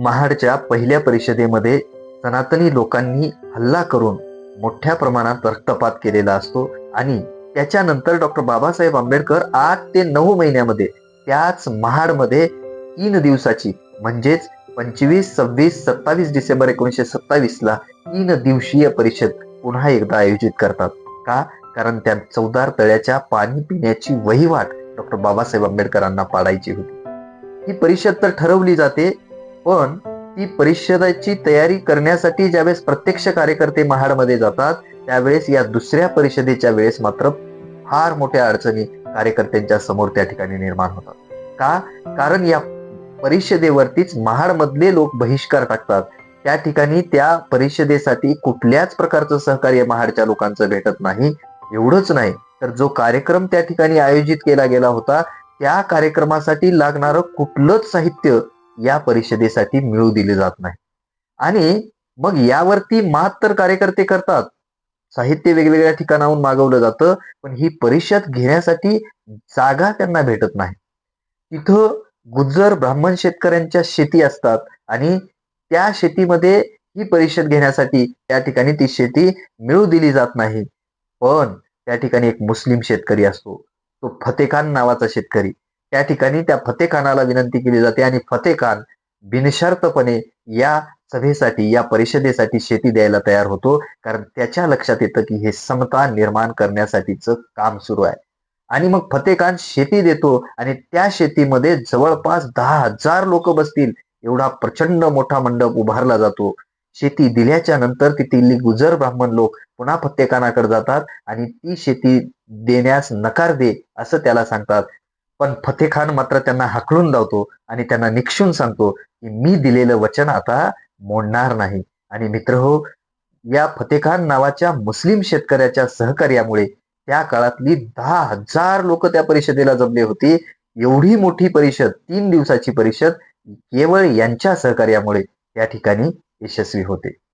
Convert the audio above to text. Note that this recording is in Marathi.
महाडच्या पहिल्या परिषदेमध्ये सनातनी लोकांनी हल्ला करून मोठ्या प्रमाणात रक्तपात केलेला असतो आणि त्याच्यानंतर डॉक्टर बाबासाहेब आंबेडकर 8 ते 9 महिन्यामध्ये त्याच महाडमध्ये 3 दिवसाची म्हणजेच 25, 26, 27 डिसेंबर 1927ला 3 दिवसीय परिषद पुन्हा एकदा आयोजित करतात. का? कारण त्या चवदार तळ्याच्या पाणी पिण्याची वहिवाट डॉक्टर बाबासाहेब आंबेडकरांना पाडायची होती. ही परिषद तर ठरवली जाते, पण ती परिषदेची तयारी करण्यासाठी ज्यावेळेस प्रत्यक्ष कार्यकर्ते महाडमध्ये जातात, त्यावेळेस या दुसऱ्या परिषदेच्या वेळेस मात्र फार मोठ्या अडचणी कार्यकर्त्यांच्या समोर त्या ठिकाणी निर्माण होतात. का? कारण या परिषदेवरतीच महाडमधले लोक बहिष्कार टाकतात. त्या ठिकाणी त्या परिषदेसाठी कुठल्याच प्रकारचं सहकार्य महाडच्या लोकांचं भेटत नाही. एवढंच नाही, तर जो कार्यक्रम त्या ठिकाणी आयोजित केला गेला होता, त्या कार्यक्रमासाठी लागणारं कुठलंच साहित्य या परिषदेसाठी मिळू दिले जात नाही. आणि मग यावरती मात तर कार्यकर्ते करतात. साहित्य वेगवेगळ्या ठिकाणाहून मागवलं जातं, पण ही परिषद घेण्यासाठी जागा त्यांना भेटत नाही. तिथं गुज्जर ब्राह्मण शेतकऱ्यांच्या शेती असतात आणि त्या शेतीमध्ये ही परिषद घेण्यासाठी त्या ठिकाणी ती शेती मिळू दिली जात नाही. पण त्या ठिकाणी एक मुस्लिम शेतकरी असतो, तो फतेखान नावाचा शेतकरी. त्या ठिकाणी त्या फतेखानाला विनंती केली जाते आणि फतेखान बिनशर्तपणे या सभेसाठी, या परिषदेसाठी शेती द्यायला तयार होतो. कारण त्याच्या लक्षात येतं की हे समता निर्माण करण्यासाठीचं काम सुरू आहे. आणि मग फतेखान शेती देतो आणि त्या शेतीमध्ये जवळपास 10,000 लोक बसतील एवढा प्रचंड मोठा मंडप उभारला जातो. शेती दिल्याच्या नंतर तिथली गुजर ब्राह्मण लोक पुन्हा फतेखानाकडे जातात आणि ती शेती देण्यास नकार दे असं त्याला सांगतात. पण फतेखान मात्र त्यांना हाकलून लावतो आणि त्यांना निक्षून सांगतो की मी दिलेलं वचन आता मोडणार नाही. आणि मित्रहो, या फतेखान नावाच्या मुस्लिम शेतकऱ्याच्या सहकार्यामुळे त्या काळातली 10,000 लोक त्या परिषदेला जमले होते. एवढी मोठी परिषद, 3 दिवसाची परिषद केवळ यांच्या सहकार्यामुळे त्या ठिकाणी यशस्वी होते.